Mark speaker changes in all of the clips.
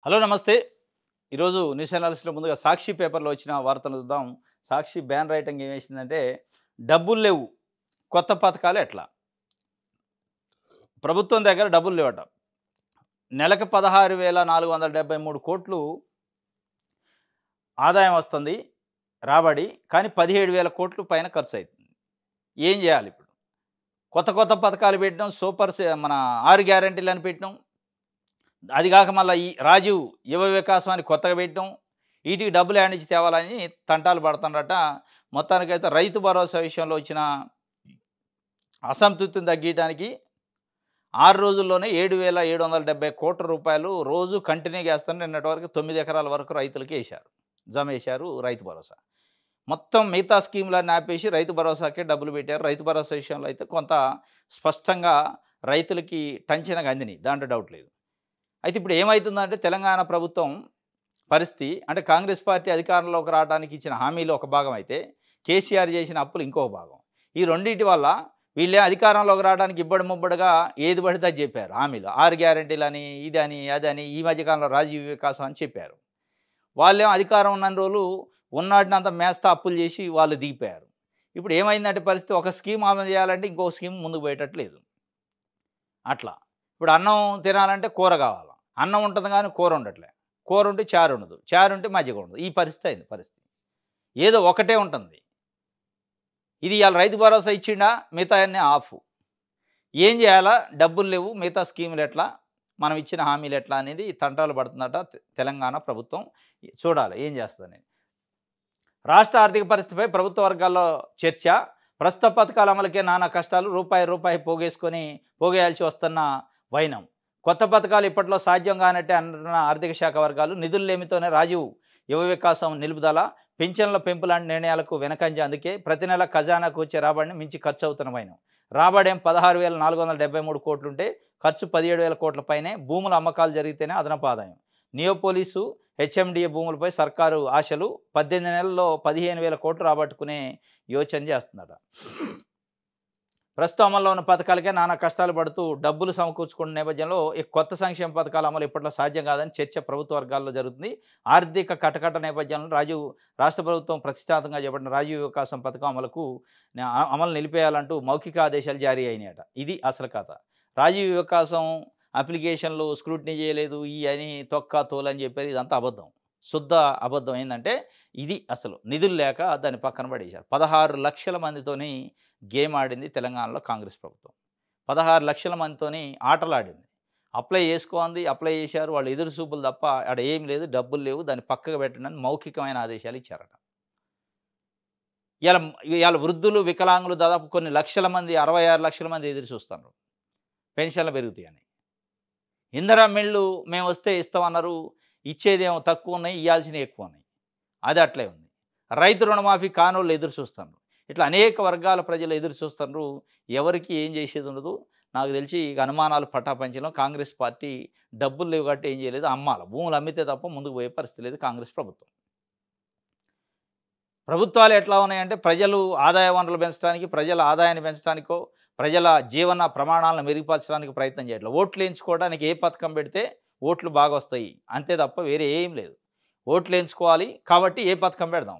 Speaker 1: Hello నమస్తే. ఈరోజు news అనాలిసిస్‌లో ముందుగా 'సాక్షి' పేపర్‌లో వచ్చిన వార్తలు చూద్దాం. 'సాక్షి' బ్యాన్ రైటింగ్ ఏమేసిందంటే, డబ్బులు లేవు. కొత్త పథకాలు ఎట్లా? ప్రభుత్వం దగ్గర డబ్బులు లేవట. నెలకు 16,473 కోట్లు ఆదాయం వస్తుంది. రాబడి. కానీ 17,000 కోట్లు పైన ఖర్చయితుంది. ఏం జేయాలిప్పుడు? కొత్త కొత్త పథకాలు పెట్టినాం. మన 6 గ్యారంటీలని పెట్టినాం. అది గాక మళ్ళా ఈ రాజీవ్ యువ వికాసం అని కొత్తగా పెట్టాం. ఈటికి డబ్బులు ఏడ్నుంచి తేవాలని తంటాలు పడుతుండ్రట. మొత్తానికైతే రైతు భరోసా విషయంలో వచ్చిన అసంతృప్తిని తగ్గియటానికి 6 రోజుల్లోనే 7,770 కోట్ల రూపాయలు రోజు కంటిన్యూగా ఏస్తాను. నిన్నటి వరకు 9 ఎకరాల వరకు రైతులకి ఏశారు. జమేశారు రైతు భరోసా. మొత్తం మిగతా స్కీమ్‌లన్నీ ఆపేసి రైతు భరోసాకే డబ్బులు పెట్టారు. రైతు భరోసా విషయంలో అయితే కొంత స్పష్టంగా రైతులకి టంచనగా అందినియి. దాంట్లో డౌట్ లేదు. అయితే ఇప్పుడు ఏమైతుందంటే తెలంగాణ ప్రభుత్వం పరిస్థితి అంటే కాంగ్రెస్ పార్టీ అధికారంలోకి రావడానికి ఇచ్చిన హామీలు ఒక భాగం అయితే, కేసీఆర్ చేసిన అప్పులు ఇంకొక భాగం. ఈ రెండిటి వల్ల వీళ్ళే అధికారంలోకి రావడానికి ఇబ్బడి ముబ్బడిగా ఏది పడితే అది చెప్పారు హామీలు. 6 గ్యారంటీలని, ఇదని, అదని ఈ మధ్య కాలంలో రాజీవ్ వికాసం అని చెప్పారు. వాళ్ళేమో అధికారం ఉన్నన్ని రోజులు ఉన్నాటినంతా మేస్తా అప్పులు చేసి వాళ్ళు దిగిపోయారు. ఇప్పుడు ఏమైందంటే పరిస్థితి ఒక స్కీమ్ అమలు చేయాలంటే ఇంకో స్కీమ్ ముందుకు పోయేటట్టు లేదు. అట్లా. ఇప్పుడు అన్నం తినాలంటే కూర కావాల. అన్నం ఉంటది గానీ కూర ఉండట్లే. కూర ఉంటే చారు ఉండదు. చారు ఉంటే మజ్జిగ ఉండదు. ఈ పరిస్థితి అయింది పరిస్థితి. ఏదో ఒకటే ఉంటుంది. ఇది ఇయాల రైతు భరోసా ఇచ్చిండా? మిగతాయన్నీ ఆఫు. ఏం జేయాలా? డబ్బులు లేవు. మిగతా స్కీములు ఎట్లా? మనం ఇచ్చిన హామీలు ఎట్లా? అనేది తంటాలు పడుతుందట తెలంగాణ ప్రభుత్వం. చూడాలి ఏం చేస్తదని. రాష్ట్ర ఆర్థిక పరిస్థితిపై ప్రభుత్వ వర్గాల్లో చర్చ. ప్రస్తుత పథకాల అమలుకే నానా కష్టాలు. రూపాయి రూపాయి పోగేయాల్సి వస్తున్న వైనం. కొత్త పథకాలు ఇప్పట్లో సాధ్యం కానట్టే అంటున్న ఆర్థిక శాఖ వర్గాలు. నిధులు లేమితోనే రాజీవ్ యువ వికాసం నిలుపుదల, పింఛన్ల పెంపు లాంటి నిర్ణయాలకు వెనకంజ. అందుకే ప్రతి నెల ఖజానాకు వచ్చే రాబడిని మించి ఖర్చు అవుతున్న వైనం. రాబడేం 16,473 కోట్లుంటే ఖర్చు 17,000 కోట్ల పైనే. భూముల అమ్మకాలు జరిగితేనే అదనపు ఆదాయం. నియోపోలీసు హెచ్ఎండిఏ భూములపై సర్కారు ఆశలు. 18 నెలల్లో 15,000 కోట్లు రాబట్టుకునే యోచన చేస్తుందట. ప్రస్తుతం అమల్లో ఉన్న పథకాలకే నానా కష్టాలు పడుతూ డబ్బులు సమకూర్చుకున్న నేపథ్యంలో ఈ కొత్త సంక్షేమ పథకాల అమలు ఇప్పట్లో సాధ్యం కాదని చర్చ ప్రభుత్వ వర్గాల్లో జరుగుతుంది. ఆర్థిక కటకట నేపథ్యంలో రాష్ట్ర ప్రభుత్వం ప్రతిష్టాత్మకంగా చేపట్టిన రాజీవ్ వికాసం పథకం అమలు నిలిపేయాలంటూ మౌఖిక ఆదేశాలు జారీ అయినాయట. ఇది అసలు కథ. రాజీవ్ వికాసం అప్లికేషన్లు స్క్రూటినీ చేయలేదు ఈ అని తొక్క తోలని చెప్పారు. ఇదంతా అబద్ధం. శుద్ధ అబద్ధం. ఏందంటే ఇది అసలు నిధులు లేక దాన్ని పక్కన పడేశారు. 16 లక్షల మందితోని గేమ్ ఆడింది తెలంగాణలో కాంగ్రెస్ ప్రభుత్వం. 16 లక్షల మందితోని ఆటలాడింది. అప్లై చేసుకోంది. అప్లై చేశారు. వాళ్ళు ఎదురు చూపులు తప్ప ఆడ ఏం లేదు. డబ్బులు లేవు. దాన్ని పక్కకు పెట్టండి అని మౌఖికమైన ఆదేశాలు ఇచ్చారట. ఇయాల ఇయాల వృద్ధులు, వికలాంగులు దాదాపు కొన్ని లక్షల మంది 66 లక్షల మంది ఎదురు చూస్తున్నారు. పెన్షన్లు పెరుగుతాయని. ఇందిరమ్మ ఇళ్ళు మేమొస్తే ఇస్తామన్నారు. ఇచ్చేదేమో తక్కువున్నాయి. ఇయ్యాల్సినవి ఎక్కువున్నాయి. అది అట్లే ఉంది. రైతు రుణమాఫీ కానోళ్ళు ఎదురు చూస్తున్నారు. ఇట్లా అనేక వర్గాల ప్రజలు ఎదురు చూస్తున్నారు. ఎవరికి ఏం చేసేది ఉండదు. నాకు తెలిసి ఇక అనుమానాలు పటాపంచలం. కాంగ్రెస్ పార్టీ డబ్బులు లేవు కాబట్టి ఏం చేయలేదు. అమ్మాల. భూములు అమ్మితే తప్ప ముందుకు పోయే పరిస్థితి లేదు కాంగ్రెస్ ప్రభుత్వం. ప్రభుత్వాలు ఎట్లా ఉన్నాయంటే ప్రజలు ఆదాయ వనరులు పెంచడానికి, ప్రజల ఆదాయాన్ని పెంచడానికో, ప్రజల జీవన ప్రమాణాలను మెరుగుపరచడానికి ప్రయత్నం చేయట్లేదు. ఓట్లు వేయించుకోవడానికి ఏ పథకం పెడితే ఓట్లు బాగొస్తాయి. అంతే తప్ప వేరే ఏం లేదు. ఓట్లు వేయించుకోవాలి కాబట్టి ఏ పథకం పెడదాం.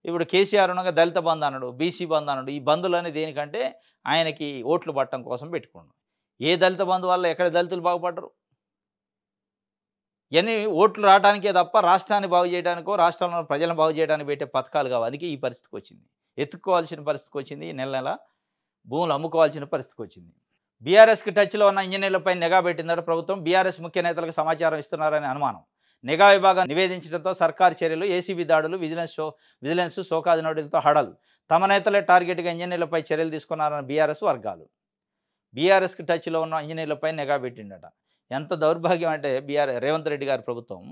Speaker 1: ఇప్పుడు కేసీఆర్ ఉండగా దళిత బంధు అన్నాడు, బీసీ బంధు అన్నాడు. ఈ బంధులన్నీ దేనికంటే ఆయనకి ఓట్లు పట్టడం కోసం పెట్టుకోండు. ఏ దళిత బంధు వల్ల ఎక్కడ దళితులు బాగుపడ్డరు? ఇయన్నీ ఓట్లు రావడానికే తప్ప రాష్ట్రాన్ని బాగు చేయడానికో, రాష్ట్రంలో ఉన్న ప్రజలను బాగు చేయడానికి పెట్టే పథకాలు కావు. అందుకే ఈ పరిస్థితికొచ్చింది. ఎత్తుక్కోవాల్సిన పరిస్థితికొచ్చింది. నెల నెల భూములు అమ్ముకోవాల్సిన పరిస్థితికొచ్చింది. బీఆర్ఎస్‌కి టచ్‌లో ఉన్న ఇంజినీర్లపై నిఘా పెట్టిందట ప్రభుత్వం. బీఆర్ఎస్ ముఖ్య నేతలకు సమాచారం ఇస్తున్నారనే అనుమానం. నిఘా విభాగం నివేదించడంతో సర్కారు చర్యలు, ఏసీబీ దాడులు, విజిలెన్స్ షోకాజ్ నోటీసులతో హడల్. తమ నేతలే టార్గెట్‌గా ఇంజినీర్లపై చర్యలు తీసుకున్నారన్న బీఆర్ఎస్ వర్గాలు. బీఆర్ఎస్‌కి టచ్‌లో ఉన్న ఇంజినీర్లపై నిఘా పెట్టిండట. ఎంత దౌర్భాగ్యం అంటే రేవంత్ రెడ్డి గారి ప్రభుత్వం.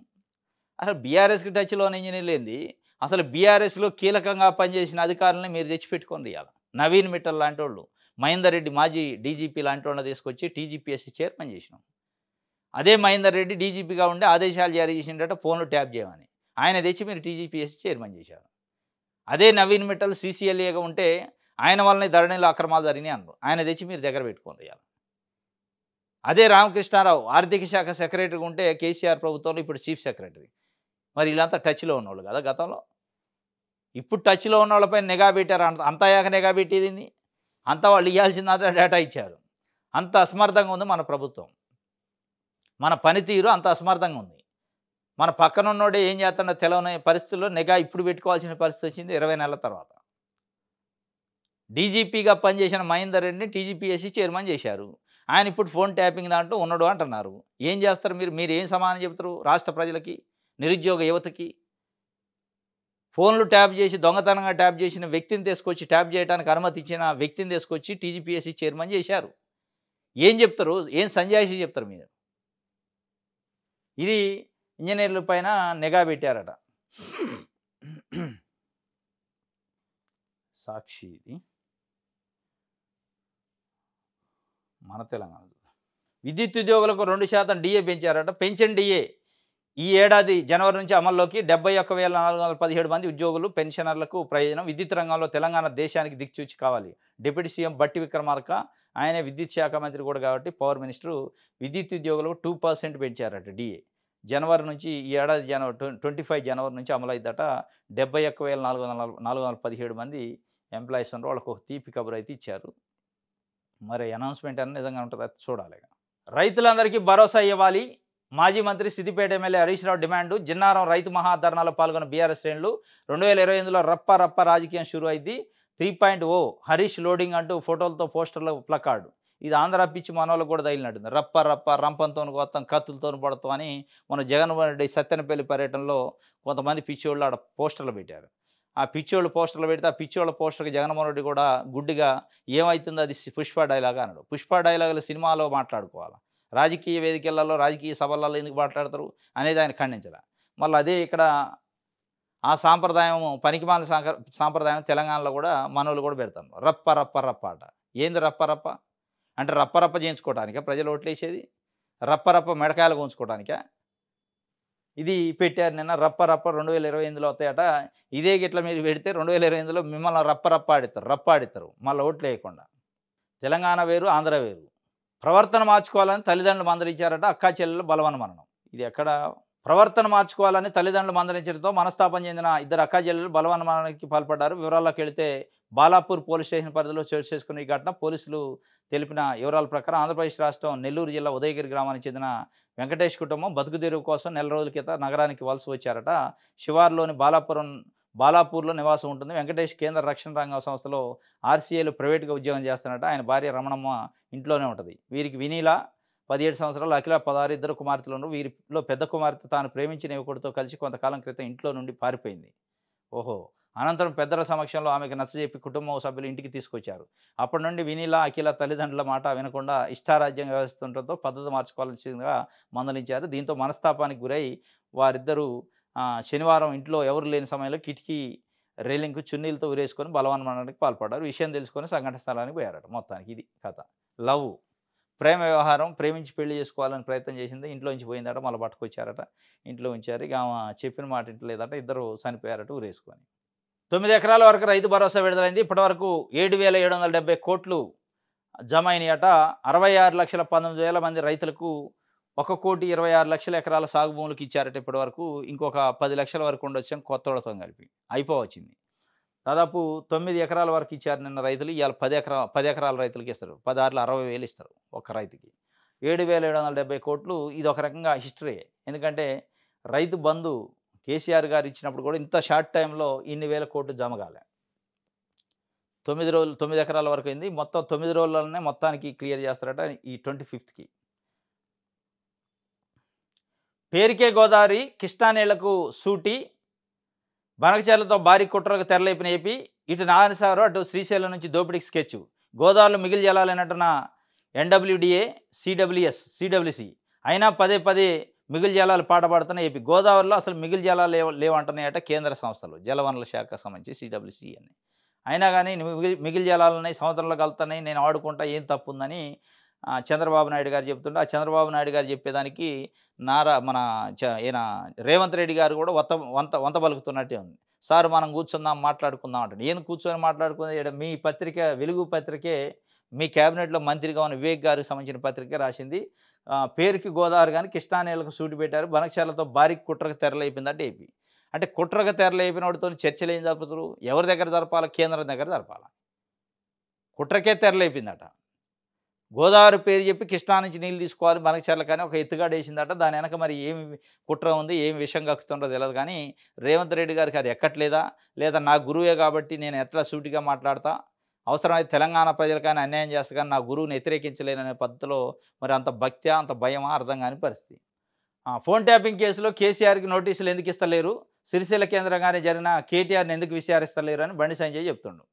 Speaker 1: అసలు బీఆర్ఎస్‌కి టచ్‌లో ఉన్న ఇంజినీర్లేంది? అసలు బీఆర్ఎస్‌లో కీలకంగా పనిచేసిన అధికారులని మీరు తెచ్చిపెట్టుకోండి ఇయాల. నవీన్ మిట్టల్ లాంటోళ్ళు, మహేందర్ రెడ్డి మాజీ డీజీపీ లాంటోళ్ళని తీసుకొచ్చి టీజీపీఎస్సీ చైర్మన్ చేసినాం. అదే మహేందర్ రెడ్డి డీజీపీగా ఉండి ఆదేశాలు జారీ చేసిండట ఫోన్‌లు ట్యాప్ చేయమని. ఆయన తెచ్చి మీరు టీజీపీఎస్సీ చైర్మన్ చేశారు. అదే నవీన్ మిట్టల్ సీసీఎల్ఏగా ఉంటే ఆయన వల్లనే ధరణిలో అక్రమాలు జరిగినాయి అన్నారు. ఆయన తెచ్చి మీరు దగ్గర పెట్టుకోండి ఇయాల. అదే రామకృష్ణారావు ఆర్థిక శాఖ సెక్రటరీగా ఉంటే కేసీఆర్ ప్రభుత్వంలో ఇప్పుడు చీఫ్ సెక్రటరీ. మరి వీళ్ళంతా టచ్‌లో ఉన్నోళ్ళు కదా గతంలో. ఇప్పుడు టచ్‌లో ఉన్నోళ్ళపై నిఘా పెట్టారు. అంతా అయ్యాక నిఘా పెట్టేదేంది? అంతా వాళ్ళు ఇయ్యాల్సిందంతా డేటా ఇచ్చారు. అంత అసమర్థంగా ఉంది మన ప్రభుత్వం. మన పనితీరు అంత అసమర్థంగా ఉంది. మన పక్కనున్నోడే ఏం చేస్తున్నాడో తెలవని పరిస్థితుల్లో నిఘా ఇప్పుడు పెట్టుకోవాల్సిన పరిస్థితి వచ్చింది 20 నెలల తర్వాత. డీజీపీగా పనిచేసిన మహేందర్ రెడ్డిని టీజీపీఎస్సీ చైర్మన్ చేశారు. ఆయన ఇప్పుడు ఫోన్ ట్యాపింగ్ దాంట్లో ఉన్నాడు అంటున్నారు. ఏం చేస్తారు మీరు? మీరేం సమాధానం చెప్తారు రాష్ట్ర ప్రజలకి, నిరుద్యోగ యువతకి? ఫోన్లు ట్యాప్ చేసి దొంగతనంగా ట్యాప్ చేసిన వ్యక్తిని తీసుకొచ్చి ట్యాప్ చేయడానికి అనుమతి ఇచ్చిన వ్యక్తిని తీసుకొచ్చి టీజీపీఎస్సీ చైర్మన్ చేశారు. ఏం చెప్తారు? ఏం సంజాయిషీ చెప్తారు మీరు? ఇది ఇంజినీర్ల పైన నిఘా పెట్టారట. సాక్షి ఇది. మన తెలంగాణ. విద్యుత్ ఉద్యోగులకు 2% డీఏ పెంచారట. పెంచిన డీఏ ఈ ఏడాది జనవరి నుంచి అమల్లోకి 71,417 మంది ఉద్యోగులు, పెన్షనర్లకు ప్రయోజనం. విద్యుత్ రంగంలో తెలంగాణ దేశానికి దిక్సూచి కావాలి. డిప్యూటీ సీఎం బట్టి విక్రమార్క, ఆయనే విద్యుత్ శాఖ మంత్రి కూడా కాబట్టి పవర్ మినిస్టరు, విద్యుత్ ఉద్యోగులకు 2% పెంచారట డీఏ. జనవరి నుంచి ఈ ఏడాది 25 జనవరి నుంచి అమలైద్దట. 71,417 మంది ఎంప్లాయీస్ ఉన్నారు. వాళ్ళకు ఒక తీపి కబురు అయితే ఇచ్చారు. మరి అనౌన్స్‌మెంట్ అనేది నిజంగా ఉంటదా చూడాలి. రైతులందరికీ భరోసా ఇవ్వాలి. మాజీ మంత్రి సిద్దిపేట ఎమ్మెల్యే హరీష్ రావు డిమాండు. జిన్నారం రైతు మహాధర్నాలో పాల్గొన్న బీఆర్ఎస్ శ్రేణులు. 2028లో రప్ప రప్ప రాజకీయం షురు అయింది. 3.0 హరీష్ లోడింగ్ అంటూ ఫోటోలతో పోస్టర్ల ప్లకార్డు. ఇది ఆంధ్ర పిచ్చి మనోళ్ళకు కూడా తగిలినట్టుంది. రప్ప రప్ప రంపంతోని కొత్తం కత్తులతోని పడతాం అని మన జగన్మోహన్ రెడ్డి సత్తెనపల్లి పర్యటనలో కొంతమంది పిచ్చోళ్ళు ఆడ పోస్టర్లు పెట్టారు. ఆ పిచ్చోళ్ళు పోస్టర్లు పెడితే ఆ పిచ్చోళ్ళ పోస్టర్కి జగన్మోహన్ రెడ్డి కూడా గుడ్డిగా ఏమవుతుందో అది పుష్ప డైలాగ్ అన్నాడు. పుష్ప డైలాగులు సినిమాలో మాట్లాడుకోవాలి. రాజకీయ వేదికలలో రాజకీయ సభలలో ఎందుకు మాట్లాడతారు అనేది ఆయన ఖండించలే. మళ్ళీ అదే ఇక్కడ ఆ సాంప్రదాయం పనికిమాలిన సాంప్రదాయం తెలంగాణలో కూడా మనోళ్ళు కూడా పెడతారు. రప్ప రప్ప రప్ప అట. ఏంది రప్ప రప్ప అంటే? రప్ప రప్ప చేయించుకోవడానికా ప్రజలు ఓట్లేసేది? రప్ప రప్ప మెడకాయలు ఉంచుకోవడానికా? ఇది పెట్టారు నిన్న. రప్ప రప్ప 2028లో వస్తాయట. ఇదే గిట్ల మీరు పెడితే 2028లో మిమ్మల్ని రప్ప రప్ప ఆడిస్తారు. రప్ప ఆడిస్తారు మళ్ళీ ఓట్లు వేయకుండా. తెలంగాణ వేరు, ఆంధ్ర వేరు. ప్రవర్తన మార్చుకోవాలని తల్లిదండ్రులు మందలించారట. అక్కా చెల్లెలు బలవన్మరణం. ఇది ఎక్కడ? ప్రవర్తన మార్చుకోవాలని తల్లిదండ్రులు మందలించడంతో మనస్తాపం చెందిన ఇద్దరు అక్కా చెల్లెలు బలవన్మరణానికి పాల్పడ్డారు. వివరాల్లోకి వెళితే బాలాపూర్ పోలీస్ స్టేషన్ పరిధిలో చోటు చేసుకున్న ఈ ఘటన పోలీసులు తెలిపిన వివరాల ప్రకారం ఆంధ్రప్రదేశ్ రాష్ట్రం నెల్లూరు జిల్లా ఉదయగిరి గ్రామానికి చెందిన వెంకటేష్ కుటుంబం బతుకుదెరువు కోసం నెల రోజుల క్రితం నగరానికి వలస వచ్చారట. శివార్లోని బాలాపూర్లో నివాసం ఉంటుంది. వెంకటేష్ కేంద్ర రక్షణ రంగ సంస్థలో ఆర్సీఏలో ప్రైవేట్గా ఉద్యోగం చేస్తున్నట. ఆయన భార్య రమణమ్మ ఇంట్లోనే ఉంటుంది. వీరికి వినీల 17 సంవత్సరాలు, అఖిల 16, ఇద్దరు కుమార్తెలు ఉన్నారు. వీరిలో పెద్ద కుమార్తె తాను ప్రేమించిన యువకుడితో కలిసి కొంతకాలం క్రితం ఇంట్లో నుండి పారిపోయింది. ఓహో! అనంతరం పెద్దల సమక్షంలో ఆమెకు నచ్చజెప్పి కుటుంబ సభ్యులు ఇంటికి తీసుకొచ్చారు. అప్పటి నుండి వినీల, అఖిల తల్లిదండ్రుల మాట వినకుండా ఇష్టారాజ్యంగా వ్యవహరిస్తుండటంతో పద్ధతి మార్చుకోవాల్సిందిగా మందలించారు. దీంతో మనస్తాపానికి గురై వారిద్దరూ శనివారం ఇంట్లో ఎవరు లేని సమయంలో కిటికీ రైలింగ్‌కు చున్నీలతో ఉరేసుకొని బలవన్మరణానికి పాల్పడ్డారు. విషయం తెలుసుకొని సంఘటన స్థలానికి పోయారట. మొత్తానికి ఇది కథ. లవ్ ప్రేమ వ్యవహారం. ప్రేమించి పెళ్లి చేసుకోవాలని ప్రయత్నం చేసింది. ఇంట్లో నుంచి పోయిందట. మళ్ళీ పట్టుకొచ్చారట. ఇంట్లో ఉంచారు. ఇక ఆమె చెప్పిన మాట ఇంటలేదట. ఇద్దరు చనిపోయారట ఊరేసుకొని. 9 ఎకరాల వరకు రైతు భరోసా విడుదలైంది. ఇప్పటివరకు 7,770 కోట్లు జమ అయినాయట. 66,19,000 మంది రైతులకు 1,26,00,000 ఎకరాల సాగు భూములకు ఇచ్చారట ఇప్పటివరకు. ఇంకొక 10 లక్షల వరకు ఉండొచ్చాం కొత్తోళ్ళతో కలిపి. అయిపోవచ్చింది. దాదాపు 9 ఎకరాల వరకు ఇచ్చారు నిన్న రైతులు. ఇవాళ 10 ఎకరాల రైతులకి ఇస్తారు. 10 ఆరుల 60,000 ఇస్తారు ఒక్క రైతుకి. 7,770 కోట్లు. ఇది ఒక రకంగా హిస్టరీయే. ఎందుకంటే రైతు బంధు కేసీఆర్ గారు ఇచ్చినప్పుడు కూడా ఇంత షార్ట్ టైంలో ఇన్ని వేల కోట్లు జమ కాలే. 9 రోజులు 9 ఎకరాల వరకు అయింది. మొత్తం 9 రోజుల్లోనే మొత్తానికి క్లియర్ చేస్తారట ఈ 25కి. పేరుకే గోదావరి కృష్ణా నీళ్లకు సూటి. బనకచెర్లతో భారీ కుట్రకు తెరలేపిన ఏపీ. ఇటు నాగనసాగర్, అటు శ్రీశైలం నుంచి దోపిడీకి స్కెచ్. గోదావరిలో మిగిలి జలాలనంటున్న ఎన్‌డబ్ల్యూడీఏ, సిడబ్ల్యూసీ అయినా పదే పదే మిగులు జలాలు పాటపాడుతున్న ఏపీ. గోదావరిలో అసలు మిగులు జలాలు లేవంటున్నాయట కేంద్ర సంస్థలు, జలవనరుల శాఖకు సంబంధించి సిడబ్ల్యూసీ అని. అయినా కానీ మిగిలి జలాలున్నాయి, సముద్రంలో కలుతున్నాయి, నేను ఆడుకుంటా, ఏం తప్పు ఉందని చంద్రబాబు నాయుడు గారు చెప్తుంటే, ఆ చంద్రబాబు నాయుడు గారు చెప్పేదానికి ఈయన రేవంత్ రెడ్డి గారు కూడా వంత పలుకుతున్నట్టే ఉంది. సార్ మనం కూర్చుందాం మాట్లాడుకుందాం అంటాడు. ఏం కూర్చొని మాట్లాడుకునేది? మీ పత్రిక, వెలుగు పత్రికే మీ క్యాబినెట్‌లో మంత్రిగా ఉన్న వివేక్ గారికి సంబంధించిన పత్రికే రాసింది. పేరుకి గోదావరి గాని కృష్ణా నీళ్ళకు సూటి పెట్టారు. బనకచర్లతో భారీ కుట్రకు తెరలేపిందంటే ఏపీ. అంటే కుట్రకు తెరలేపినోడితోని చర్చలు ఏం జరుపుతురు? ఎవరి దగ్గర జరపాలా? కేంద్రం దగ్గర జరపాలా. కుట్రకే తెరలేపిందట. గోదావరి పేరు చెప్పి కృష్ణా నుంచి నీళ్ళు తీసుకోవాలి బనకచర్లకని ఒక ఎత్తుగడేసిందట. దాని వెనక మరి ఏమి కుట్ర ఉంది, ఏమి విషం కక్కుతుందో తెలవదు గానీ, రేవంత్ రెడ్డి గారికి అది ఎక్కట్లేదా? లేదా నా గురువే కాబట్టి నేను ఎట్లా సూటిగా మాట్లాడతా, అవసరమైతే తెలంగాణ ప్రజలకైనా అన్యాయం చేస్తా కానీ నా గురువుని వ్యతిరేకించలేననే పద్ధతిలో మరి అంత భక్త్యా, అంత భయమా అర్థం కాని పరిస్థితి. ఫోన్ ట్యాపింగ్ కేసులో కేసీఆర్‌కి నోటీసులు ఎందుకు ఇస్తలేరు? సిరిసిల్ల కేంద్రంగానే జరిగిన కేటీఆర్‌ని ఎందుకు విచారిస్తలేరు అని బండి సంజయ్ చెప్తుండు.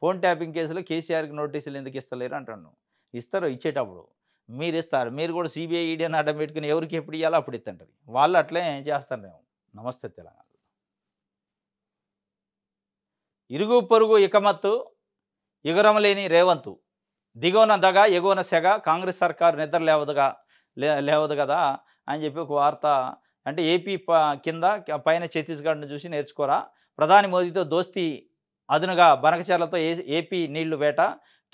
Speaker 1: ఫోన్ ట్యాపింగ్ కేసులో కేసీఆర్‌కి నోటీసులు ఎందుకు ఇస్తలేరు అంటుండు. ఇస్తారు ఇచ్చేటప్పుడు. మీరిస్తారు. మీరు కూడా సీబీఐ, ఈడీ అని అడ్డం పెట్టుకొని ఎవరికి ఎప్పుడు ఇయ్యాలో అప్పుడు ఇత్తంటారు. వాళ్ళు అట్లే చేస్తారేమో. నమస్తే తెలంగాణ. ఇరుగు పొరుగు ఇకమత్తు, ఇగురం లేని రేవంతు. దిగువన దగ, ఎగువన సెగ, కాంగ్రెస్ సర్కారు నిద్ర లేవదు గదా! అని చెప్పి ఒక వార్త. అంటే ఏపీ కింద పైన ఛత్తీస్‌గఢ్‌ని చూసి నేర్చుకోరా. ప్రధాని మోదీతో దోస్తీ అదునుగా బనకచర్లతో ఏపీ నీళ్లు వేట.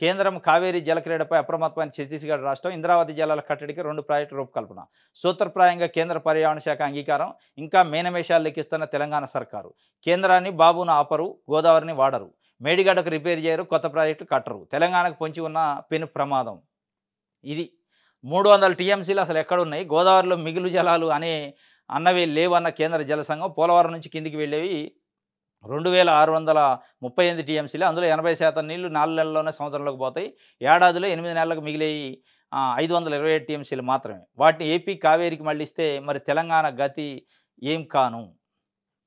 Speaker 1: కేంద్రం కావేరీ జలక్రీడపై అప్రమత్తమైన ఛత్తీస్‌గఢ్ రాష్ట్రం. ఇంద్రావతి జలాల కట్టడికి 2 ప్రాజెక్టుల రూపకల్పన. సూత్రప్రాయంగా కేంద్ర పర్యావరణ శాఖ అంగీకారం. ఇంకా మీనమేషాలు లెక్కిస్తున్న తెలంగాణ సర్కారు. కేంద్రాన్ని బాబును ఆపరు, గోదావరిని వాడరు. మేడిగడ్డకు రిపేర్ చేయరు, కొత్త ప్రాజెక్టులు కట్టరు. తెలంగాణకు పొంచి ఉన్న పెను ప్రమాదం. ఇది 300 టీఎంసీలు అసలు ఎక్కడున్నాయి? గోదావరిలో మిగులు జలాలు అన్నవి లేవన్న కేంద్ర జల సంఘం. పోలవరం నుంచి కిందికి వెళ్ళేవి 2638 టీఎంసీలే. అందులో 80% నీళ్లు 4 నెలల్లోనే సముద్రంలోకి పోతాయి. ఏడాదిలో 8 నెలలకు మిగిలేయి 527 టీఎంసీలు మాత్రమే. వాటిని ఏపీ కావేరీకి మళ్ళిస్తే మరి తెలంగాణ గతి ఏం కాను?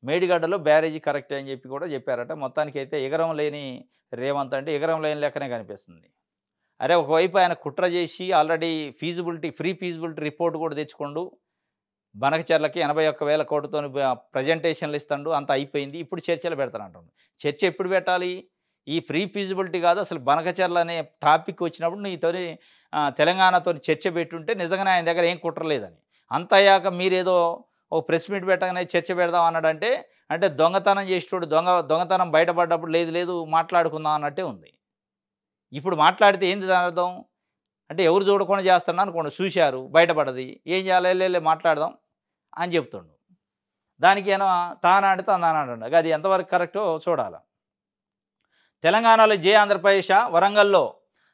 Speaker 1: మేడిగడ్డలో బ్యారేజీ కరెక్టే అని చెప్పి కూడా చెప్పారట. మొత్తానికైతే ఎగరం లేని రేవంత్ అంటే ఎగరం లేని లెక్కనే కనిపిస్తుంది. అరే! ఒకవైపు ఆయన కుట్ర చేసి ఆల్రెడీ ఫ్రీ ఫీజిబిలిటీ రిపోర్ట్ కూడా తెచ్చుకోండు. బనకచర్లకి 81,000 కోట్లతోని ప్రజెంటేషన్‌లు ఇస్తాండు. అంతా అయిపోయింది. ఇప్పుడు చర్చలు పెడతానంటుండు. చర్చ ఎప్పుడు పెట్టాలి? ఈ ఫ్రీ ఫీజిబిలిటీ కాదు అసలు బనకచర్ల అనే టాపిక్ వచ్చినప్పుడు నీతోని తెలంగాణతోని చర్చ పెట్టుంటే నిజంగానే ఆయన దగ్గర ఏం కుట్ర లేదని. అంత అయ్యాక మీరేదో ఓ ప్రెస్ మీట్ పెట్టగానే చర్చ పెడదాం అన్నాడంటే, అంటే దొంగతనం చేసేటోడు దొంగతనం బయటపడ్డప్పుడు లేదు లేదు మాట్లాడుకుందాం అన్నట్టే ఉంది. ఇప్పుడు మాట్లాడితే ఏంది దాని అర్థం? అంటే ఎవరు చూడకుండా చేస్తున్నా అనుకోండి, చూశారు బయటపడ్డది. ఏం చేయాలి? ఎళ్ళెళ్ళి మాట్లాడదాం అని చెప్తుండు. దానికేమో తానాడు తందానాడంట. అది ఎంతవరకు కరెక్టో చూడాల. తెలంగాణలో ఆంధ్రప్రదేశ్, వరంగల్‌లో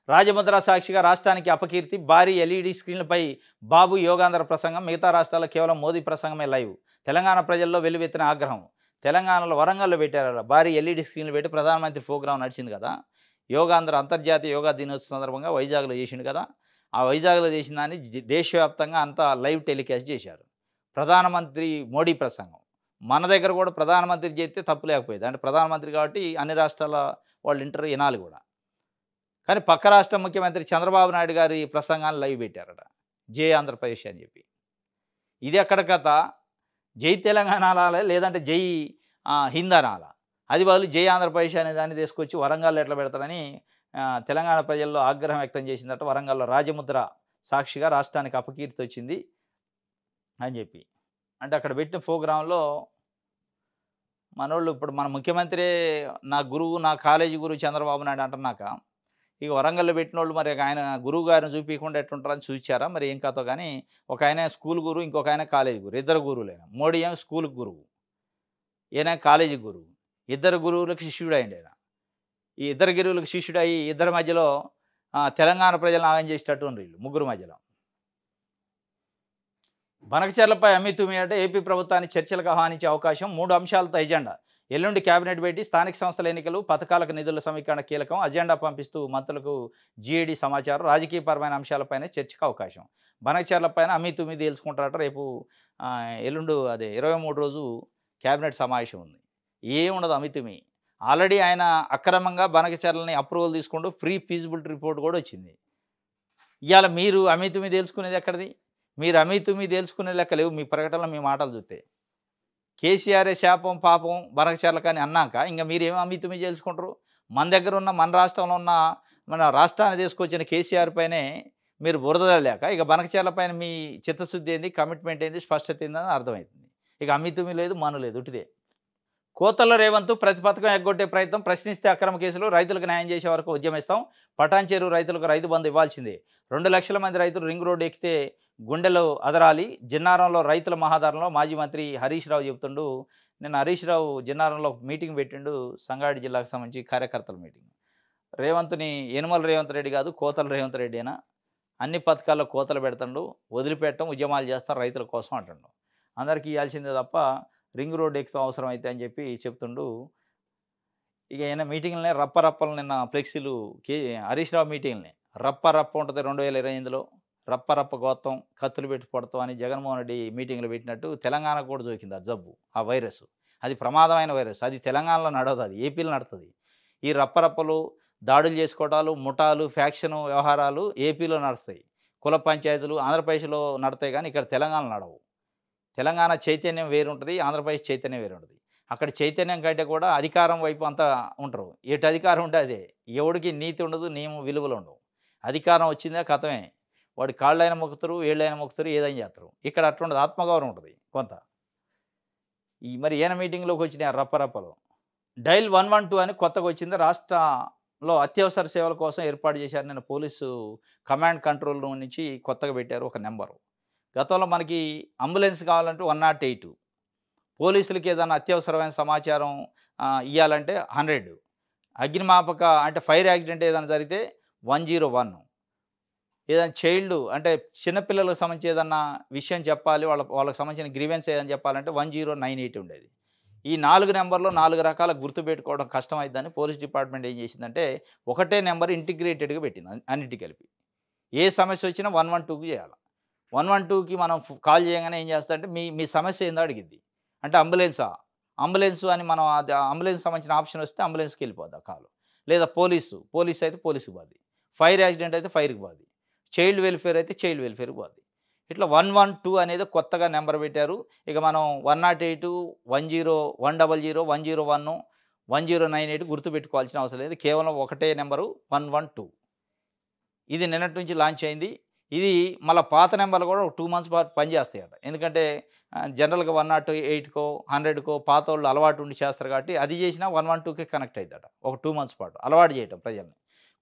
Speaker 1: రాజముద్ర సాక్షిగా రాష్ట్రానికి అపకీర్తి. భారీ ఎల్ఈడీ స్క్రీన్లపై బాబు యోగాంధ్ర ప్రసంగం. మిగతా రాష్ట్రాల్లో కేవలం మోదీ ప్రసంగమే లైవ్. తెలంగాణ ప్రజల్లో వెల్లువెత్తిన ఆగ్రహం. తెలంగాణలో వరంగల్‌లో పెట్టారట. భారీ ఎల్ఈడీ స్క్రీన్లు పెట్టి ప్రధానమంత్రి ప్రోగ్రాం నడిచింది కదా! యోగాంధ్ర అంతర్జాతీయ యోగా దినోత్సవం సందర్భంగా వైజాగ్‌లో చేసిండు కదా! ఆ వైజాగ్‌లో చేసిన దాన్ని దేశవ్యాప్తంగా అంతా లైవ్ టెలికాస్ట్ చేశారు. ప్రధానమంత్రి మోడీ ప్రసంగం. మన దగ్గర కూడా ప్రధానమంత్రి చేస్తే తప్పు లేకపోయేది. అంటే ప్రధానమంత్రి కాబట్టి అన్ని రాష్ట్రాల వాళ్ళు ఇంటర్ వినాలి కూడా. కానీ పక్క రాష్ట్ర ముఖ్యమంత్రి చంద్రబాబు నాయుడు గారి ప్రసంగాన్ని లైవ్ పెట్టారట. జై ఆంధ్రప్రదేశ్ అని చెప్పి. ఇది ఎక్కడ కథ? జై తెలంగాణ అనాలా? లేదంటే జై హింద్ అనాలా? అది బదులు జై ఆంధ్రప్రదేశ్ అనే దాన్ని తీసుకొచ్చి వరంగల్‌లో ఎట్లా పెడతారని తెలంగాణ ప్రజల్లో ఆగ్రహం వ్యక్తం చేసిందట. వరంగల్‌లో రాజముద్ర సాక్షిగా రాష్ట్రానికి అపకీర్తి వచ్చింది అని చెప్పి. అంటే అక్కడ పెట్టిన ప్రోగ్రాంలో మనోళ్ళు ఇప్పుడు మన ముఖ్యమంత్రే నా గురువు, నా కాలేజీ గురువు చంద్రబాబు నాయుడు అంటున్నాక, ఇక వరంగల్‌లో పెట్టినోళ్ళు మరి ఆయన గురువు గారిని చూపియకుండా ఎట్లుంటారని చూసారా మరి ఏం కథో గానీ, ఒక ఆయన స్కూల్ గురువు, ఇంకొక ఆయన కాలేజీ గురువు. ఇద్దరు గురువులే. మోడీ ఏమో స్కూలుకి గురువు. ఈయన కాలేజీ గురువు. ఇద్దరు గురువులకు శిష్యుడయిండు ఆయన. ఈ ఇద్దరు గురువులకు శిష్యుడయ్యి ఇద్దరి మధ్యలో తెలంగాణ ప్రజలను ఆగం చేసేటట్టు ఉండ్రు వీళ్ళు ముగ్గురు మధ్యలో. బనకచర్లపై అమితుమి అంటే ఏపీ ప్రభుత్వాన్ని చర్చలకు ఆహ్వానించే అవకాశం. 3 అంశాలతో ఎజెండా. ఎల్లుండి కేబినెట్ భేటీ, స్థానిక సంస్థల ఎన్నికలు, పథకాలకు నిధుల సమీకరణ కీలకం. అజెండా పంపిస్తూ మంత్రులకు జీఏడీ సమాచారం. రాజకీయపరమైన అంశాలపైన చర్చకు అవకాశం. బనకచర్లపైన అమితుమి తేల్చుకుంటారట. రేపు ఎల్లుండు అదే 23 రోజు కేబినెట్ సమావేశం ఉంది. ఏముండదు అమితుమి. ఆల్రెడీ ఆయన అక్రమంగా బనకచర్లని అప్రూవల్ తీసుకుంటూ ఫ్రీ ఫీజిబిలిటీ రిపోర్ట్ కూడా వచ్చింది. ఇవాళ మీరు అమితుమి తేల్చుకునేది ఎక్కడిది? మీరు అమితుమి తేల్చుకునే లెక్క లేవు మీ ప్రకటనలో, మీ మాటలు చూస్తే. కేసీఆరే శాపం పాపం బనకచర్లకని అన్నాక ఇంక మీరేమో అమితుమి తేల్చుకుంటారు? మన దగ్గర ఉన్న మన రాష్ట్రంలో ఉన్న మన రాష్ట్రాన్ని తీసుకొచ్చిన కేసీఆర్ పైనే మీరు బురద లేక ఇక బనకచర్ల పైన మీ చిత్తశుద్ధి ఏంది, కమిట్మెంట్ ఏంది, స్పష్టత ఏందని అర్థమవుతుంది. ఇక అమితుమి లేదు, మను లేదు, ఉట్టిదే. కోతల రేవంత్ ప్రతి పథకం ఎగ్గొట్టే ప్రయత్నం, ప్రశ్నిస్తే అక్రమ కేసులు, రైతులకు న్యాయం చేసే వరకు ఉద్యమిస్తాం. పటాన్ చెరువు రైతులకు రైతు బంధు ఇవ్వాల్సిందే. 2,00,000 మంది రైతులు రింగ్ రోడ్డు ఎక్కితే గుండెలు అదరాలి. జిన్నారంలో రైతుల మహాధరణలో మాజీ మంత్రి హరీష్ రావు చెబుతుండు. నిన్న హరీష్ రావు జిన్నారంలో మీటింగ్ పెట్టిండు. సంగారెడ్డి జిల్లాకు సంబంధించి కార్యకర్తల మీటింగ్. రేవంత్‌ని యనమల రేవంత్ రెడ్డి కాదు, కోతల రేవంత్ రెడ్డేనా? అన్ని పథకాల్లో కోతలు పెడుతుండు. వదిలిపెట్టం, ఉద్యమాలు చేస్తాం రైతుల కోసం అంటుండు. అందరికీ ఇయ్యాల్సిందే తప్ప రింగ్ రోడ్ ఎక్కుతాం అవసరమైతే అని చెప్పి చెప్తుండు. ఇక ఈయన మీటింగ్‌లనే రప్పరప్పలు నిన్న ఫ్లెక్సీలు హరీష్ రావు మీటింగ్‌లనే రప్ప ఉంటది 2028లో రప్ప గోత్తం కత్తులు పెట్టి పొడతాం అని జగన్మోహన్ రెడ్డి మీటింగ్‌లో పెట్టినట్టు తెలంగాణకు కూడా సోకింది ఆ జబ్బు, ఆ వైరస్. అది ప్రమాదమైన వైరస్. అది తెలంగాణలో నడవదు, అది ఏపీలో నడుతది. ఈ రప్పరప్పలు, దాడులు చేసుకోవటాలు, ముఠాలు, ఫ్యాక్షన్ వ్యవహారాలు ఏపీలో నడుస్తాయి. కుల పంచాయతీలు ఆంధ్రప్రదేశ్‌లో నడతాయి కానీ ఇక్కడ తెలంగాణలో నడవు. తెలంగాణ చైతన్యం వేరుంటది. ఆంధ్రప్రదేశ్ చైతన్యం వేరుంటది. అక్కడ చైతన్యం కంటే కూడా అధికారం వైపు అంతా ఉంటారు. ఎటు అధికారం ఉంటే అదే. ఎవడికి నీతి ఉండదు, నియమ విలువలు ఉండవు. అధికారం వచ్చిందా ఖతమే. వాడి కాళ్ళైనా మొక్కుతారు, ఏళ్ళైనా మొక్కుతారు, ఏదైనా చేస్తారు. ఇక్కడ అట్లుండదు. ఆత్మగౌరవం ఉంటది కొంత. మరి ఈయన మీటింగ్‌లోకి వచ్చినాయి ఆ రప్పరప్పలు. డైల్ 112 అని కొత్తగా వచ్చింది. రాష్ట్రంలో అత్యవసర సేవల కోసం ఏర్పాటు చేశారు. నిన్న పోలీసు కమాండ్ కంట్రోల్ రూమ్ నుంచి కొత్తగా పెట్టారు ఒక నెంబరు. గతంలో మనకి అంబులెన్స్ కావాలంటే 108, పోలీసులకి ఏదైనా అత్యవసరమైన సమాచారం ఇయ్యాలంటే 100, అగ్నిమాపక అంటే ఫైర్ యాక్సిడెంట్ ఏదైనా జరిగితే 101, ఏదైనా చైల్డ్ అంటే చిన్నపిల్లలకు సంబంధించి ఏదన్నా విషయం చెప్పాలి, వాళ్ళకి సంబంధించిన గ్రీవెన్స్ ఏదైనా చెప్పాలంటే 1098 ఉండేది. ఈ 4 నెంబర్‌లో 4 రకాల గుర్తుపెట్టుకోవడం కష్టమైద్దని పోలీస్ డిపార్ట్మెంట్ ఏం చేసిందంటే ఒకటే నెంబర్ ఇంటిగ్రేటెడ్‌గా పెట్టింది అన్నిటికి కలిపి. ఏ సమస్య వచ్చినా 112కి చేయాలి. 112కి మనం కాల్ చేయంగానే ఏం చేస్తదంటే మీ మీ సమస్య ఏందో అడిగిద్ది. అంటే అంబులెన్సా? అంబులెన్స్ అని మనం అది అంబులెన్స్ సంబంధించిన ఆప్షన్ వస్తే అంబులెన్స్‌కెళ్ళిపోద్ది ఆ కాలు. లేదా పోలీస్ అయితే పోలీస్‌కి పోద్ది. ఫైర్ యాక్సిడెంట్ అయితే ఫైర్‌కి పోద్ది. చైల్డ్ వెల్ఫేర్ అయితే చైల్డ్ వెల్ఫేర్‌కి పోద్ది. ఇట్లా 112 అనేది కొత్తగా నెంబర్ పెట్టారు. ఇక మనం 108, 10, 100, 101, 1098 గుర్తుపెట్టుకోవాల్సిన అవసరం లేదు. కేవలం ఒకటే నెంబరు 112. ఇది నిన్నటి నుంచి లాంచ్ అయింది. ఇది మళ్ళా పాత నెంబర్‌లు కూడా ఒక 2 మంత్స్ పాటు పనిచేస్తాయట. ఎందుకంటే జనరల్‌గా 108కో, 100కో పాతోళ్ళు అలవాటు ఉండి చేస్తారు కాబట్టి అది చేసినా 112కే కనెక్ట్ అయిద్దట. ఒక 2 మంత్స్ పాటు అలవాటు చేయటం ప్రజల్ని.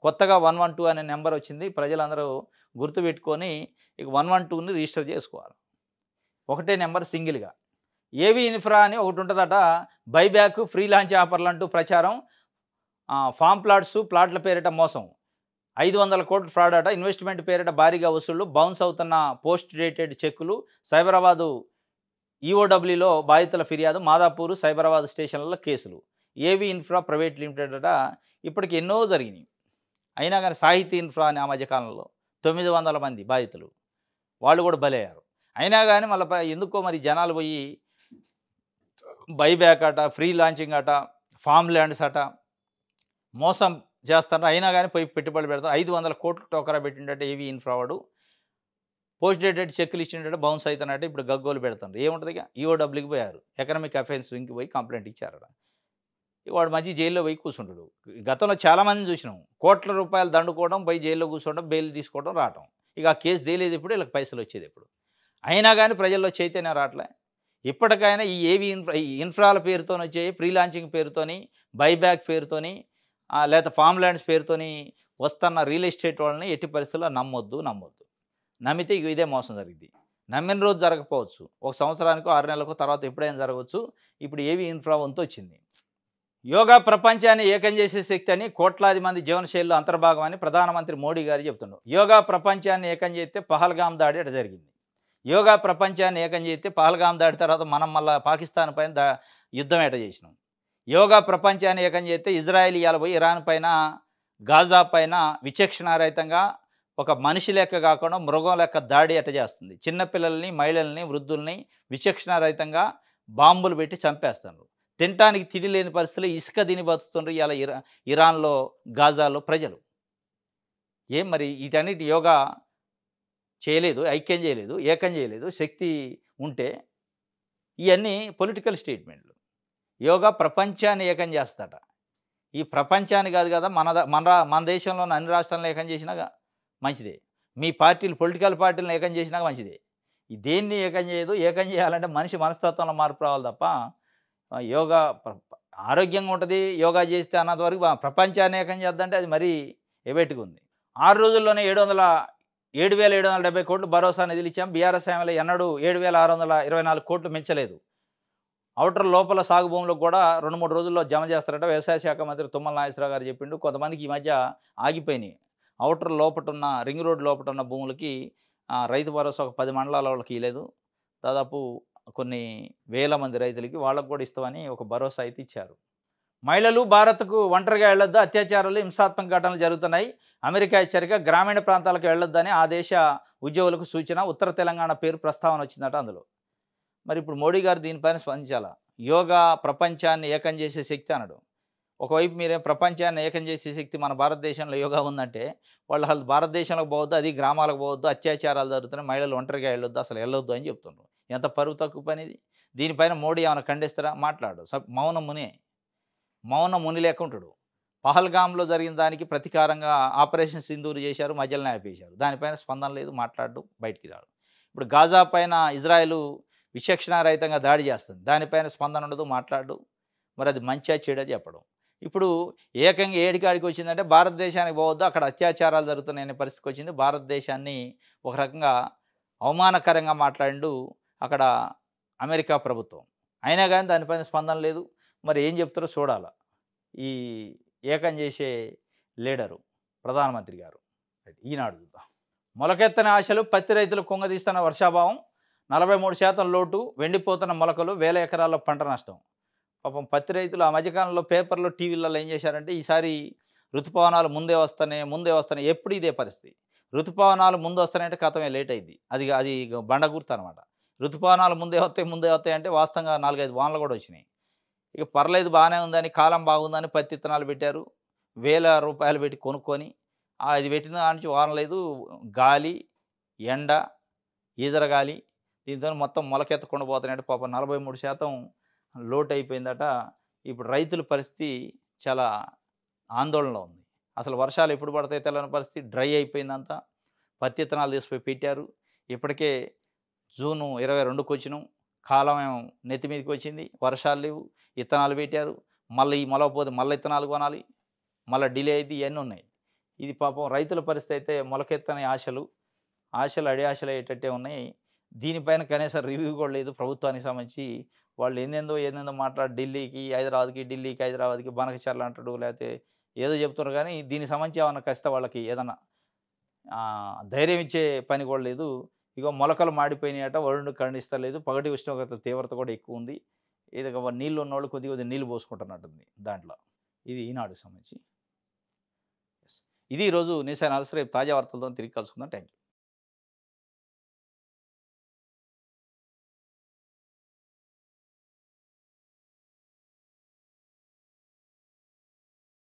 Speaker 1: కొత్తగా 112 అనే నెంబర్ వచ్చింది. ప్రజలందరూ గుర్తుపెట్టుకొని ఇక 112ని రిజిస్టర్ చేసుకోవాలి. ఒకటే నెంబర్ సింగిల్‌గా. ఏవీ ఇన్ఫ్రా అని ఒకటుంటదట. బైబ్యాక్, ఫ్రీ లాంచ్ ఆఫర్లంటూ ప్రచారం. ఫార్మ్ ప్లాట్ల పేరిట మోసం. 500 కోట్ల ఫ్రాడ్ అట. ఇన్వెస్ట్‌మెంట్ పేరిట భారీగా వసూళ్లు. బౌన్స్ అవుతున్న పోస్ట్ డేటెడ్ చెక్కులు. సైబరాబాదు ఈఓడబ్ల్యూలో బాధితుల ఫిర్యాదు. మాదాపూర్, సైబరాబాద్ స్టేషన్లలో కేసులు. ఏవీ ఇన్ఫ్రా ప్రైవేట్ లిమిటెడ్ అట. ఇప్పటికి ఎన్నో జరిగినాయి. అయినా కానీ సాహితీ ఇన్ఫ్రా అని ఆ మధ్యకాలంలో 900 మంది బాధితులు. వాళ్ళు కూడా బలయ్యారు. అయినా కానీ మళ్ళీ ఎందుకో మరి జనాలు పోయి బైబ్యాక్ అట, ఫ్రీ లాంచింగ్ అట, ఫార్మ్ ల్యాండ్స్ అట మోసం చేస్తారు. అయినా కానీ పోయి పెట్టుబడులు పెడతారు. 500 కోట్లు టోకరా పెట్టిండట ఏవీ ఇన్ఫ్రా వాడు. పోస్ట్ డేటెడ్ చెక్కులు ఇచ్చిండట, బౌన్స్ అవుతున్నట్టు ఇప్పుడు గగ్గోలు పెడుతున్నారు. ఏముంటుంది ఇక ఈఓడబ్ల్యూకి పోయారు. ఎకనామిక్ అఫెన్స్ వింగ్కి పోయి కంప్లైంట్ ఇచ్చారట. వాడు మంచి జైల్లో పోయి కూర్చుంటాడు. గతంలో చాలామందిని చూసినాం. కోట్ల రూపాయలు దండుకోవడం, పోయి జైల్లో కూర్చోవడం, బెయిల్ తీసుకోవడం, రావటం. ఇక ఆ కేసు తేలేది ఎప్పుడు, వీళ్ళకి పైసలు వచ్చేది ఎప్పుడు. అయినా కానీ ప్రజల్లో చైతన్యం రావట్లే. ఇప్పటికైనా ఈ ఏవి ఇన్ఫ్రాల పేరుతోని వచ్చే ఫ్రీ లాంచింగ్ పేరుతోని, బైబ్యాక్ పేరుతోని, లేకపోతే ఫార్మ్ ల్యాండ్స్ పేరుతోని వస్తున్న రియల్ ఎస్టేట్ వాళ్ళని ఎట్టి పరిస్థితుల్లో నమ్మొద్దు. నమ్మితే ఇదే మోసం జరిగింది. నమ్మిన రోజు జరగకపోవచ్చు. ఒక సంవత్సరానికో 6 నెలలకో తర్వాత ఎప్పుడైనా జరగవచ్చు. ఇప్పుడు ఏవి ఇన్ఫ్రా వంతు వచ్చింది. యోగా ప్రపంచాన్ని ఏకం చేసే శక్తి అని, కోట్లాది మంది జీవనశైలిలో అంతర్భాగం అని ప్రధానమంత్రి మోడీ గారు చెప్తున్నారు. యోగా ప్రపంచాన్ని ఏకం చేస్తే పహల్గామ్ దాడి అట జరిగింది. యోగా ప్రపంచాన్ని ఏకం చేస్తే పహల్గామ్ దాడి తర్వాత మనం మళ్ళీ పాకిస్తాన్ పైన యుద్ధం ఎట చేసినాం. యోగా ప్రపంచాన్ని ఏకం చేస్తే ఇజ్రాయెల్ ఇవాళ పోయి ఇరాన్ పైన, గాజా పైన విచక్షణారహితంగా ఒక మనిషి లెక్క కాకుండా మృగం లెక్క దాడి ఎట చేస్తుంది. చిన్నపిల్లల్ని, మహిళల్ని, వృద్ధుల్ని విచక్షణారహితంగా బాంబులు పెట్టి చంపేస్తున్నారు. తినటానికి తిండి లేని పరిస్థితుల్లో ఇసుక తిని బతుకుతుండ్రు ఇవాళ ఇరాన్లో, గాజాలో ప్రజలు. మరి వీటన్నిటి యోగా చేయలేదు, ఐక్యం చేయలేదు, ఏకం చేయలేదు. శక్తి ఉంటే ఇవన్నీ పొలిటికల్ స్టేట్మెంట్లు. యోగా ప్రపంచాన్ని ఏకం చేస్తాట. ఈ ప్రపంచాన్ని కాదు కదా, మన దేశంలోని అన్ని రాష్ట్రాలను ఏకం చేసినా మంచిదే. మీ పార్టీలు, పొలిటికల్ పార్టీలను ఏకం చేసినా మంచిదే. దేన్ని ఏకం చేయదు. ఏకం చేయాలంటే మనిషి మనస్తత్వంలో మార్పు రావాలి తప్ప యోగా ఆరోగ్యంగా ఉంటది. యోగా చేస్తే అన్నంత వరకు ప్రపంచాన్ని ఏకం చేద్దంటే అది మరీ ఎబెట్టుగుంది. 6 రోజుల్లోనే 7,770,00,00,000 భరోసా నిధులిచ్చాం. బీఆర్ఎస్ హయాంలో ఎన్నడూ 7,624,00,00,000 మించలేదు. ఔటర్ లోపల సాగు భూములకు కూడా 2, 3 రోజుల్లో జమ చేస్తారట. వ్యవసాయ శాఖ మంత్రి తుమ్మల నాగేశ్వరరావు గారు చెప్పిండు. కొంతమందికి ఈ మధ్య ఆగిపోయినాయి. Outer లోపటున్న ring road లోపటున్న భూములకి Rythu Bharosa ఒక 10 మండలాల వాళ్ళకి ఇయలేదు. దాదాపు కొన్ని వేల మంది రైతులకి వాళ్ళకి కూడా ఇస్తామని ఒక భరోసా అయితే ఇచ్చారు. మహిళలు భారత్‌కు ఒంటరిగా వెళ్ళొద్దు. అత్యాచారాలు, హింసాత్మక ఘటనలు జరుగుతున్నాయి. అమెరికా హెచ్చరిక. గ్రామీణ ప్రాంతాలకు వెళ్ళొద్దని ఆ దేశ ఉద్యోగులకు సూచన. ఉత్తర తెలంగాణ పేరు ప్రస్తావన వచ్చిందట అందులో. మరి ఇప్పుడు మోడీ గారు దీనిపైన స్పందించాలా? యోగా ప్రపంచాన్ని ఏకం చేసే శక్తి అనడు. ఒకవైపు మీరేం ప్రపంచాన్ని ఏకం చేసే శక్తి మన భారతదేశంలో యోగా ఉందంటే, వాళ్ళు అసలు భారతదేశంలోకి పోవద్దు, అది గ్రామాలకు పోవద్దు, అత్యాచారాలు జరుగుతున్నాయి, మహిళలు ఒంటరిగా వెళ్ళొద్దు, అసలు వెళ్ళొద్దు అని చెప్తుండ్రు. ఎంత పరువు తక్కువ పనిది. దీనిపైన మోడీ ఏమైనా ఖండిస్తారా? మాట్లాడు. మౌన మునే. మౌన ముని లెక్క ఉంటాడు. పహల్గామ్‌లో జరిగిన దానికి ప్రతీకారంగా ఆపరేషన్ సింధూర్ చేశారు, మధ్యలోనే ఆపేశారు. దానిపైన స్పందన లేదు, మాట్లాడడు, బయటికి రాడు. ఇప్పుడు గాజా పైన ఇజ్రాయెలు విచక్షణారహితంగా దాడి చేస్తుంది. దానిపైన స్పందన ఉండదు, మాట్లాడడు. మరి అది మంచా చెడా చెప్పడం. ఇప్పుడు ఏకంగా ఏడికాడికి వచ్చిందంటే భారతదేశానికి పోవద్దు, అక్కడ అత్యాచారాలు జరుగుతున్నాయనే పరిస్థితికి వచ్చింది. భారతదేశాన్ని ఒక రకంగా అవమానకరంగా మాట్లాడిండు అక్కడ అమెరికా ప్రభుత్వం. అయినా గానీ దానిపైన స్పందన లేదు. మరి ఏం చెప్తారో చూడాల. ఈ ఏకం చేసే లీడరు ప్రధానమంత్రి గారు. ఈనాడు చూద్దాం. మొలకెత్తని ఆశలు, పత్తి రైతులు కుంగదీస్తున్న వర్షాభావం, 43% లోటు, వెండిపోతున్న మొలకలు, వేల ఎకరాల్లో పంట నష్టం. పాపం పత్తి రైతులు ఆ మధ్యకాలంలో పేపర్‌లో, టీవీలలో ఏం చేశారంటే, ఈసారి ఋతుపవనాలు ముందే వస్తున్నాయి. ఎప్పుడు ఇదే పరిస్థితి. ఋతుపవనాలు ముందు వస్తున్నాయంటే ఖతమే, లేట్ అయ్యిద్ది. అది అది బండ గుర్తనమాట. ఋతుపవనాలు ముందే వస్తాయి అంటే వాస్తవంగా 4, 5 వానలు కూడా వచ్చినాయి. ఇక పర్లేదు బానే ఉందని, కాలం బాగుందని పత్తి ఇత్తనాలు పెట్టారు. వేల రూపాయలు పెట్టి కొనుక్కొని, అది పెట్టిన కాడ నుంచి వాన లేదు. గాలి, ఎండ, ఈదరగాలి, దీంతోని మొత్తం మొలకెత్తకుండా పోతున్నాయంటే పాపం 43% లోటయిపోయిందట. ఇప్పుడు రైతుల పరిస్థితి చాలా ఆందోళనలో ఉంది. అసలు వర్షాలు ఎప్పుడు పడతాయో తెలవని పరిస్థితి. డ్రై అయిపోయిందంతా. పత్తి ఇత్తనాలు తీసుకుపోయి పెట్టారు. ఇప్పటికే జూను 22కొచ్చినాం. కాలమేమో నెత్తి మీదకొచ్చింది. వర్షాలు లేవు. ఇత్తనాలు పెట్టారు. మళ్ళీ ఈ మొలకపోతే మళ్ళీ ఇత్తనాలు కొనాలి. మళ్ళా డిలే అయిద్ది. ఇయన్నీ ఉన్నాయి. ఇది పాపం రైతుల పరిస్థితి అయితే మొలకెత్తని ఆశలు అడియాశలయ్యేటట్టే ఉన్నాయి. దీనిపైన కనీసం రివ్యూ కూడా లేదు ప్రభుత్వానికి సంబంధించి. వాళ్ళు ఏందేందో మాట్లాడి ఢిల్లీకి, హైదరాబాద్‌కి బనకచర్ల అంటాడు. లేతే ఏదో చెప్తున్నారు గానీ, దీనికి సంబంధించి ఏమన్నా ఖచ్చితంగా వాళ్ళకి ఏదన్నా ధైర్యం ఇచ్చే పని కూడా లేదు. ఇగో మొలకలు మాడిపోయినాయట. వరుణుడు కరుణిస్తలేదు. పగటి ఉష్ణోగ్రత తీవ్రత కూడా ఎక్కువుంది. ఇదిగ నీళ్ళు ఉన్నోళ్ళు కొద్ది నీళ్ళు పోసుకుంటున్నట్టుంది దాంట్లో. ఇది ఈనాడుకి సంబంధించి. ఇది ఈరోజు న్యూస్ అనాలిసిస్. రేపు తాజా వార్తలతో తిరిగి కలుసుకుందాం. Thank you.